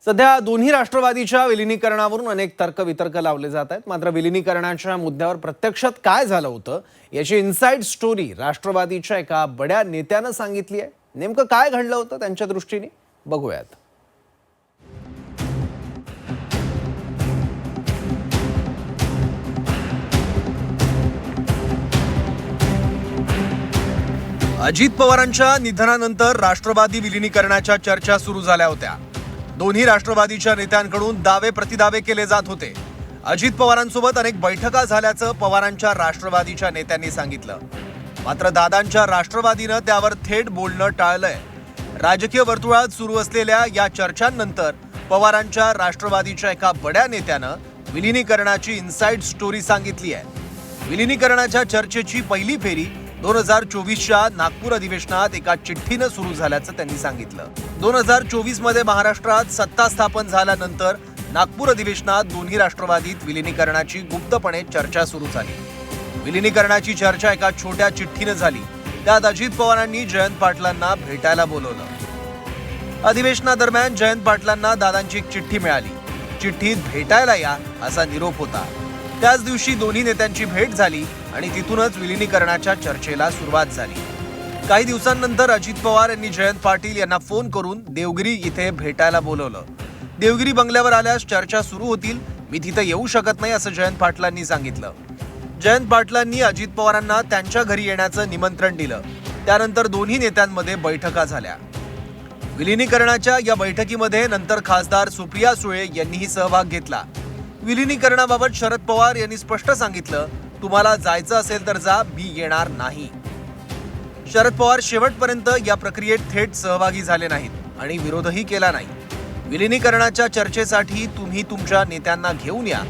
सध्या दोन्ही राष्ट्रवादीच्या विलीनीकरणावरून अनेक तर्कवितर्क लावले जात आहेत। मात्र विलीनीकरणाच्या मुद्द्यावर प्रत्यक्षात काय झालं होतं याची इनसाइड स्टोरी राष्ट्रवादीच्या एका बड्या नेत्यानं सांगितली आहे। नेमकं काय घडलं होतं त्यांच्या दृष्टीने बघूयात। अजित पवारांच्या निधनानंतर राष्ट्रवादी विलीनीकरणाच्या चर्चा सुरू झाल्या होत्या। दोन्ही राष्ट्रवादीच्या नेत्यांकडून दावे प्रतिदावे केले जात होते। अजित पवारांसोबत अनेक बैठका झाल्याचं पवारांच्या राष्ट्रवादीच्या नेत्यांनी सांगितलं। मात्र दादांच्या राष्ट्रवादीनं त्यावर थेट बोलणं टाळलंय। राजकीय वर्तुळात सुरू असलेल्या या चर्चांनंतर पवारांच्या राष्ट्रवादीच्या एका बड्या नेत्यानं विलीनीकरणाची इनसाइड स्टोरी सांगितली आहे। विलीनीकरणाच्या चर्चेची पहिली फेरी 2024च्या नागपूर अधिवेशनात एका चिठ्ठीनं सुरू झाल्याचं त्यांनी सांगितलं। 2024 मध्ये महाराष्ट्रात सत्ता स्थापन झाल्यानंतर नागपूर अधिवेशनात दोन्ही राष्ट्रवादीत विलीनीकरणाची गुप्तपणे चर्चा सुरू झाली। विलीनीकरणाची चर्चा एका छोट्या चिठ्ठीनं झाली। त्यात अजित पवारांनी जयंत पाटलांना भेटायला बोलवलं। अधिवेशनादरम्यान जयंत पाटलांना दादांची एक चिठ्ठी मिळाली। चिठ्ठीत भेटायला या असा निरोप होता। त्याच दिवशी दोन्ही नेत्यांची भेट झाली आणि तिथूनच विलीनीकरणाच्या चर्चेला सुरुवात झाली। काही दिवसांनंतर अजित पवार यांनी जयंत पाटील यांना फोन करून देवगिरी इथे भेटायला बोलवलं। देवगिरी बंगल्यावर आल्यास चर्चा सुरू होतील, मी तिथे येऊ शकत नाही असं जयंत पाटलांनी सांगितलं। जयंत पाटलांनी अजित पवारांना त्यांच्या घरी येण्याचं निमंत्रण दिलं। त्यानंतर दोन्ही नेत्यांमध्ये बैठका झाल्या। विलीनीकरणाच्या या बैठकीमध्ये नंतर खासदार सुप्रिया सुळे यांनीही सहभाग घेतला। विलीनीकरणाबाबत शरद पवार यांनी स्पष्ट सांगितलं, तुम्हाला जायचं असेल तर जा, मी येणार नाही। शरद पवार शेवटपर्यंत या प्रक्रियेत थेट सहभागी झाले नाहीत आणि विरोधही केला नाही। विलीनीकरणाच्या चर्चेसाठी तुम्ही तुमच्या नेत्यांना घेऊन या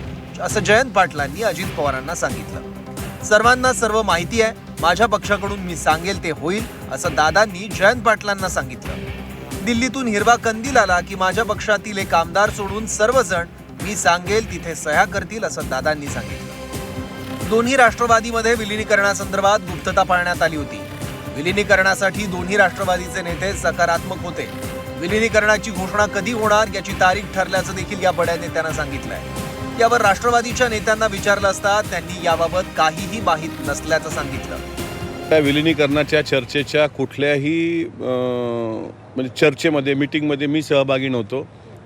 असं जयंत पाटलांनी अजित पवारांना सांगितलं। सर्वांना सर्व माहिती आहे, माझ्या पक्षाकडून मी सांगेल ते होईल असं दादांनी जयंत पाटलांना सांगितलं। दिल्लीतून हिरवा कंदील आला की माझ्या पक्षातील एक आमदार सोडून सर्वजण मी सांगेल तिथे सह्या करतील असं दादांनी सांगितलं। दोन्ही राष्ट्रवादीमध्ये विलीनीकरणासंदर्भात गुप्तता पाळण्यात आली होती। विलीनीकरणासाठी दोन्ही राष्ट्रवादीचे नेते सकारात्मक होते। विलीनीकरणाची घोषणा कधी होणार याची तारीख ठरल्याचं देखील या बड्या नेत्यांना सांगितलंय। यावर राष्ट्रवादीच्या नेत्यांना विचारलं असता त्यांनी याबाबत काहीही माहीत नसल्याचं सांगितलं। त्या विलीनीकरणाच्या चर्चेच्या कुठल्याही म्हणजे चर्चेमध्ये मीटिंगमध्ये मी सहभागी नव्हतो।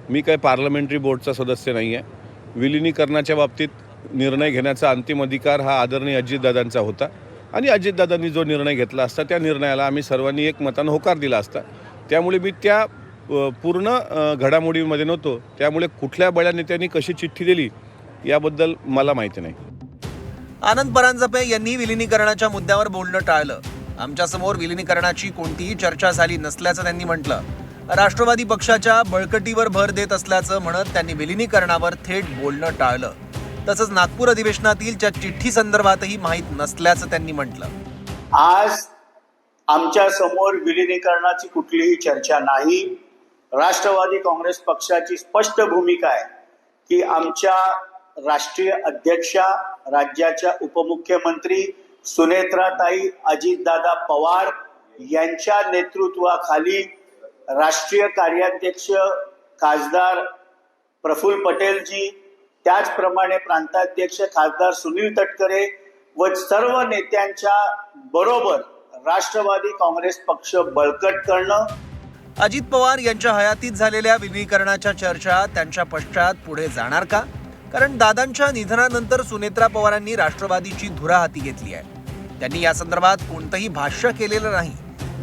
मी काय पार्लमेंटरी बोर्डचा सदस्य नाही आहे। विलीनीकरणाच्या बाबतीत निर्णय घेण्याचा अंतिम अधिकार हा आदरणीय अजितदादांचा होता आणि अजितदादांनी जो निर्णय घेतला असता त्या निर्णयाला आम्ही सर्वांनी एकमतानं होकार दिला असता। त्यामुळे मी त्या पूर्ण घडामोडीमध्ये नव्हतो। त्यामुळे कुठल्या बड्या नेत्यांनी कशी चिठ्ठी दिली याबद्दल मला माहिती नाही। आनंद परांजपे यांनी विलीनीकरणाच्या मुद्द्यावर बोलणं टाळलं। आमच्यासमोर विलीनीकरणाची कोणतीही चर्चा झाली नसल्याचं त्यांनी म्हटलं। राष्ट्रवादी पक्षाच्या बळकटीवर भर देत असल्याचं म्हणत त्यांनी विलीनीकरणावर थेट बोलणं टाळलं। तसंच नागपूर अधिवेशनातील त्या चिठ्ठी संदर्भातही माहीत नसल्याचं त्यांनी म्हटलं। आज आमच्या समोर विलीनीकरणाची कुठलीही चर्चा नाही। राष्ट्रवादी काँग्रेस पक्षाची स्पष्ट भूमिका आहे की आमच्या राष्ट्रीय अध्यक्षा, राज्याच्या उपमुख्यमंत्री सुनेत्राताई अजितदादा पवार यांच्या नेतृत्वाखाली राष्ट्रीय कार्याध्यक्ष खासदार प्रफुल्ल पटेलजी, त्याचप्रमाणे प्रांताध्यक्ष खासदार सुनील तटकरे व सर्व नेत्यांच्या बरोबर राष्ट्रवादी काँग्रेस पक्ष बळकट करणं। अजित पवार यांच्या हयातीत झालेल्या विलीनीकरणाच्या चर्चा त्यांच्या पश्चात पुढे जाणार का? कारण दादांच्या निधनानंतर सुनेत्रा पवारांनी राष्ट्रवादीची धुरा हाती घेतली आहे। त्यांनी या संदर्भात कोणतंही भाष्य केलेलं नाही।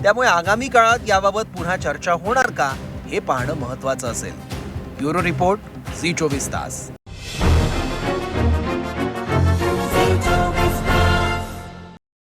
त्यामुळे आगामी काळात याबाबत पुन्हा चर्चा होणार का हे पाहणं महत्त्वाचं असेल। ब्युरो रिपोर्ट, झी 24 तास।